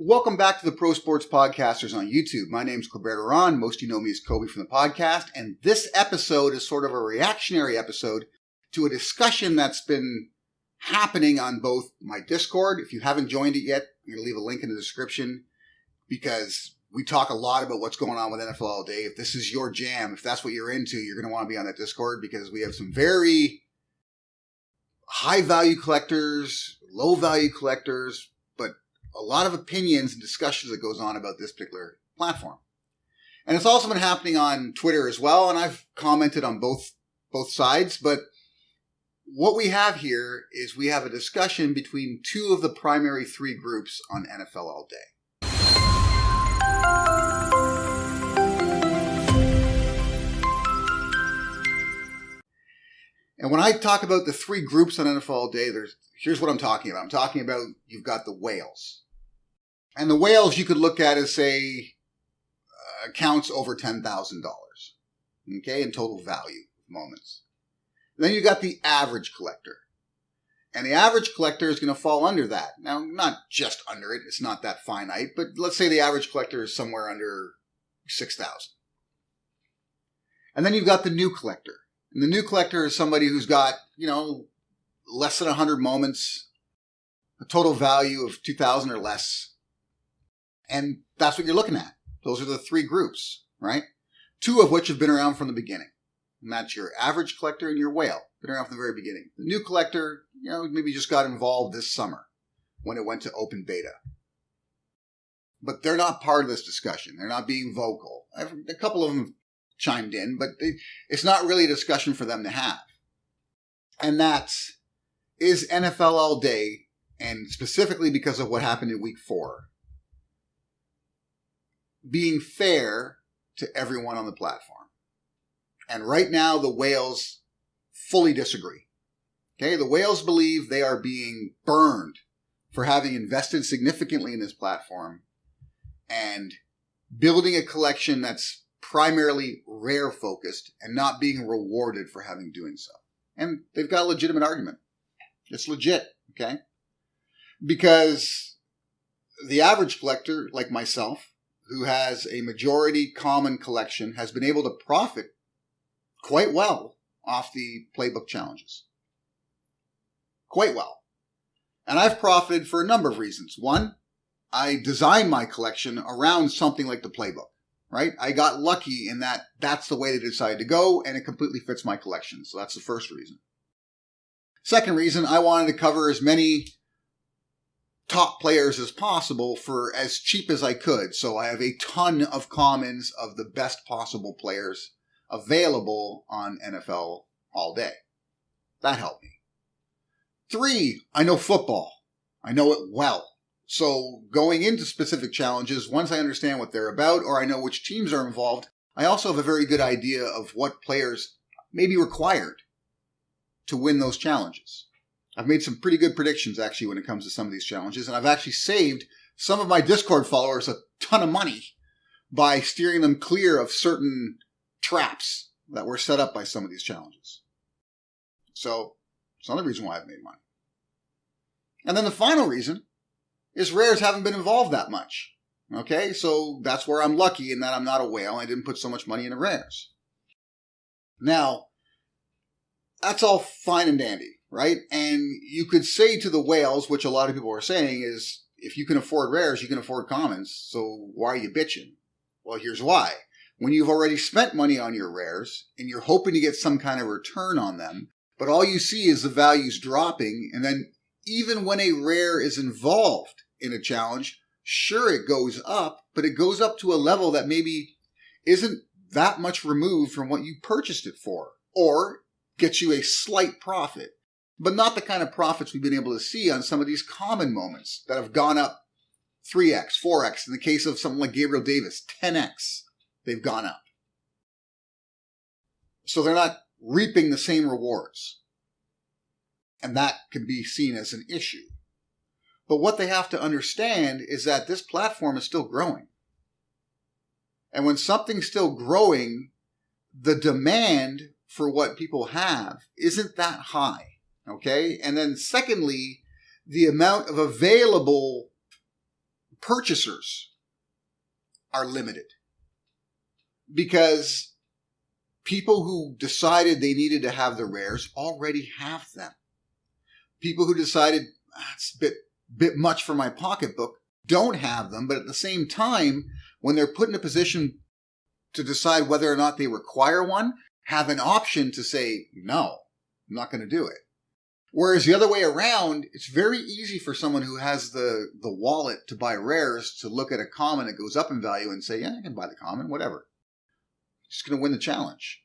Welcome back to the Pro Sports Podcasters on YouTube. My name is Colbert Duran. Most of you know me as Kobe from the podcast. And this episode is sort of a reactionary episode to a discussion that's been happening on both my Discord. If you haven't joined it yet, I'm going to leave a link in the description because we talk a lot about what's going on with NFL All Day. If this is your jam, if that's what you're into, you're going to want to be on that Discord because we have some very high value collectors, low value collectors, but a lot of opinions and discussions that goes on about this particular platform. And it's also been happening on Twitter as well, and I've commented on both sides, but what we have here is we have a discussion between two of the primary three groups on NFL All Day. And when I talk about the three groups on NFL All Day, here's what I'm talking about. I'm talking about you've got the whales. And the whales you could look at as, say, accounts over $10,000, okay, in total value moments. Then you got the average collector. And the average collector is going to fall under that. Now, not just under it. It's not that finite. But let's say the average collector is somewhere under 6,000. And then you've got the new collector. And the new collector is somebody who's got, less than 100 moments, a total value of 2,000 or less. And that's what you're looking at. Those are the three groups, right? Two of which have been around from the beginning. And that's your average collector and your whale. Been around from the very beginning. The new collector, maybe just got involved this summer when it went to open beta. But they're not part of this discussion. They're not being vocal. A couple of them chimed in, but it's not really a discussion for them to have. And that's, is NFL All Day, and specifically because of what happened in week 4, being fair to everyone on the platform? And right now, the whales fully disagree. Okay, the whales believe they are being burned for having invested significantly in this platform and building a collection that's primarily rare focused and not being rewarded for having doing so. And they've got a legitimate argument. It's legit, okay? Because the average collector, like myself, who has a majority common collection, has been able to profit quite well off the playbook challenges. Quite well. And I've profited for a number of reasons. One, I designed my collection around something like the playbook, right? I got lucky in that that's the way they decided to go, and it completely fits my collection. So that's the first reason. Second reason, I wanted to cover as many top players as possible for as cheap as I could. So I have a ton of commons of the best possible players available on NFL All Day. That helped me. 3, I know football. I know it well. So going into specific challenges, once I understand what they're about or I know which teams are involved, I also have a very good idea of what players may be required to win those challenges. I've made some pretty good predictions, actually, when it comes to some of these challenges, and I've actually saved some of my Discord followers a ton of money by steering them clear of certain traps that were set up by some of these challenges. So, it's another reason why I've made money. And then the final reason is rares haven't been involved that much. Okay, so that's where I'm lucky in that I'm not a whale. I didn't put so much money into rares. Now, that's all fine and dandy, right? And you could say to the whales, which a lot of people are saying, is if you can afford rares, you can afford commons. So why are you bitching? Well, here's why. When you've already spent money on your rares and you're hoping to get some kind of return on them, but all you see is the values dropping, and then even when a rare is involved in a challenge, sure, it goes up, but it goes up to a level that maybe isn't that much removed from what you purchased it for, or gets you a slight profit, but not the kind of profits we've been able to see on some of these common moments that have gone up 3x, 4x. In the case of something like Gabriel Davis, 10x, they've gone up. So they're not reaping the same rewards. And that can be seen as an issue. But what they have to understand is that this platform is still growing. And when something's still growing, the demand for what people have isn't that high. Okay? And then secondly, the amount of available purchasers are limited because people who decided they needed to have the rares already have them. People who decided it's a bit much for my pocketbook don't have them, but at the same time, when they're put in a position to decide whether or not they require one, have an option to say, no, I'm not going to do it. Whereas the other way around, it's very easy for someone who has the wallet to buy rares to look at a common that goes up in value and say, yeah, I can buy the common, whatever. Just going to win the challenge.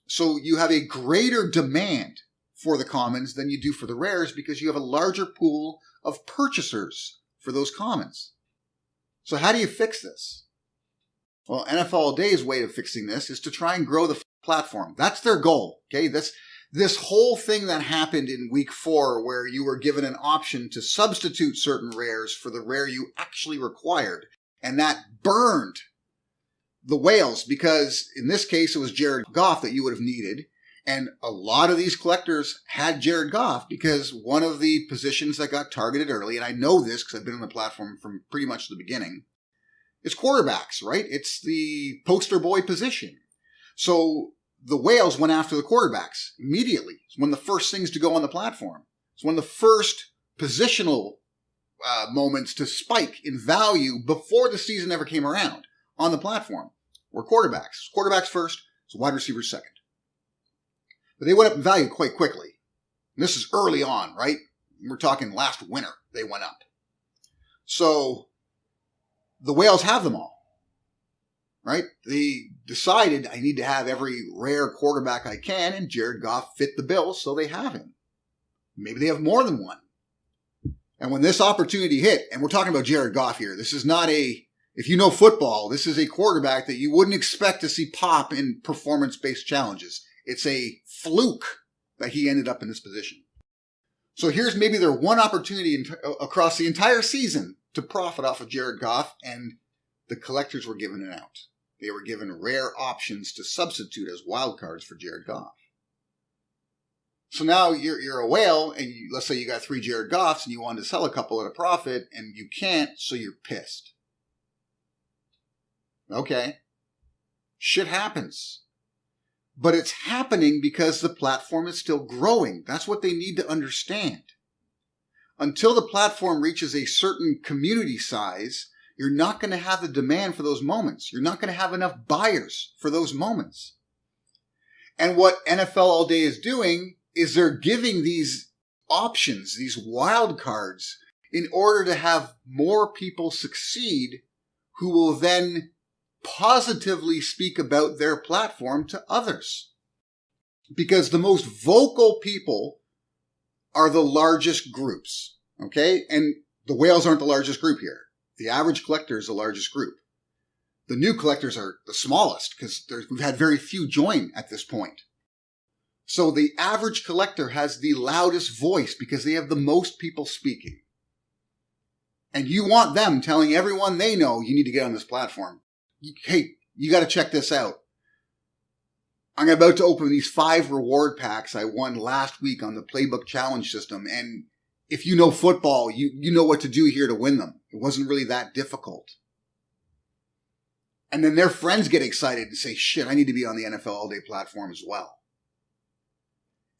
So you have a greater demand for the commons than you do for the rares because you have a larger pool of purchasers for those commons. So how do you fix this? Well, NFL All Day's way of fixing this is to try and grow the platform. That's their goal. Okay, this whole thing that happened in week 4 where you were given an option to substitute certain rares for the rare you actually required. And that burned the whales because in this case, it was Jared Goff that you would have needed. And a lot of these collectors had Jared Goff because one of the positions that got targeted early, and I know this because I've been on the platform from pretty much the beginning, is quarterbacks, right? It's the poster boy position. So the whales went after the quarterbacks immediately. It's one of the first things to go on the platform. It's one of the first positional moments to spike in value before the season ever came around on the platform were quarterbacks. Quarterbacks first, so wide receivers second. But they went up in value quite quickly. And this is early on, right? We're talking last winter they went up. So the whales have them all. Right? They decided I need to have every rare quarterback I can, and Jared Goff fit the bill, so they have him. Maybe they have more than one. And when this opportunity hit, and we're talking about Jared Goff here, this is not if you know football, this is a quarterback that you wouldn't expect to see pop in performance-based challenges. It's a fluke that he ended up in this position. So here's maybe their one opportunity across the entire season to profit off of Jared Goff, and the collectors were given it out. They were given rare options to substitute as wildcards for Jared Goff. So now you're a whale, and let's say you got 3 Jared Goffs, and you wanted to sell a couple at a profit, and you can't, so you're pissed. Okay. Shit happens. But it's happening because the platform is still growing. That's what they need to understand. Until the platform reaches a certain community size, you're not going to have the demand for those moments. You're not going to have enough buyers for those moments. And what NFL All Day is doing is they're giving these options, these wild cards, in order to have more people succeed who will then positively speak about their platform to others. Because the most vocal people are the largest groups, okay? And the whales aren't the largest group here. The average collector is the largest group. The new collectors are the smallest because we've had very few join at this point. So the average collector has the loudest voice because they have the most people speaking. And you want them telling everyone they know you need to get on this platform. Hey, you got to check this out. I'm about to open these 5 reward packs I won last week on the Playbook Challenge system. And if you know football, you know what to do here to win them. It wasn't really that difficult. And then their friends get excited and say, shit, I need to be on the NFL All Day platform as well.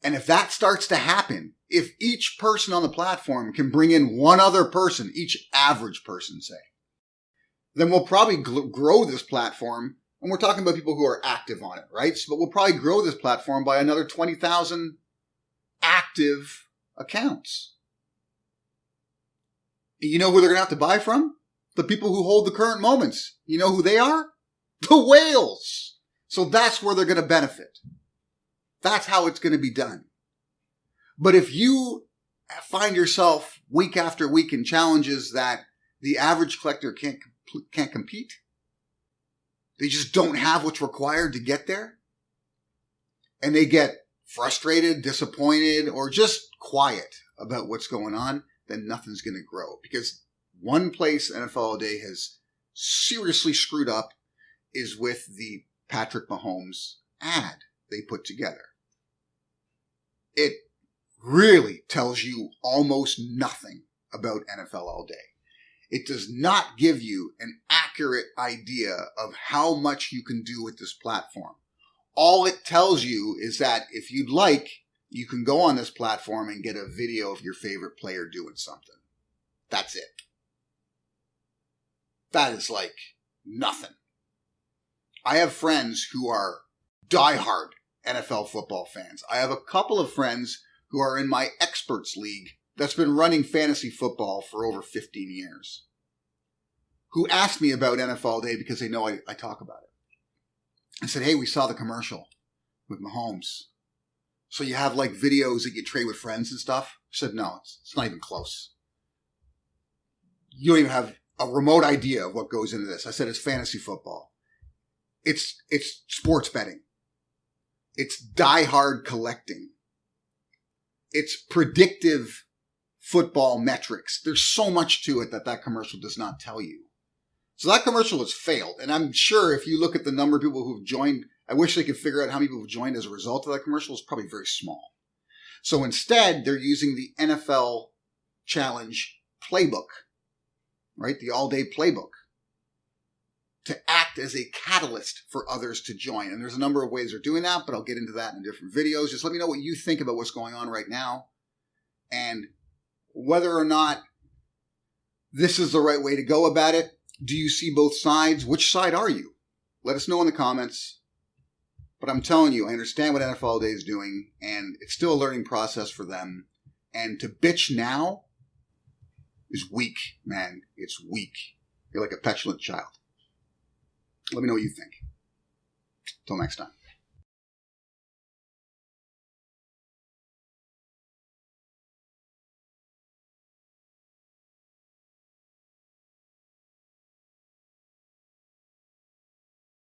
And if that starts to happen, if each person on the platform can bring in one other person, each average person, say, then we'll probably grow this platform. And we're talking about people who are active on it, right? But we'll probably grow this platform by another 20,000 active accounts. You know who they're going to have to buy from? The people who hold the current moments. You know who they are? The whales. So that's where they're going to benefit. That's how it's going to be done. But if you find yourself week after week in challenges that the average collector can't compete, they just don't have what's required to get there, and they get frustrated, disappointed, or just quiet about what's going on, then nothing's going to grow. Because one place NFL All Day has seriously screwed up is with the Patrick Mahomes ad they put together. It really tells you almost nothing about NFL All Day. It does not give you an accurate idea of how much you can do with this platform. All it tells you is that if you'd like, you can go on this platform and get a video of your favorite player doing something. That's it. That is like nothing. I have friends who are diehard NFL football fans. I have a couple of friends who are in my experts league that's been running fantasy football for over 15 years, who asked me about NFL All Day because they know I talk about it. I said, hey, we saw the commercial with Mahomes. So you have like videos that you trade with friends and stuff? I said, no, it's not even close. You don't even have a remote idea of what goes into this. I said, it's fantasy football. It's sports betting. It's diehard collecting. It's predictive football metrics. There's so much to it that commercial does not tell you. So that commercial has failed. And I'm sure if you look at the number of people who've joined, I wish they could figure out how many people have joined as a result of that commercial. It's probably very small. So instead, they're using the NFL Challenge playbook, right? The All Day Playbook, to act as a catalyst for others to join. And there's a number of ways they're doing that, but I'll get into that in different videos. Just let me know what you think about what's going on right now and whether or not this is the right way to go about it. Do you see both sides? Which side are you? Let us know in the comments. But I'm telling you, I understand what NFL All Day is doing, and it's still a learning process for them. And to bitch now is weak, man. It's weak. You're like a petulant child. Let me know what you think. Till next time.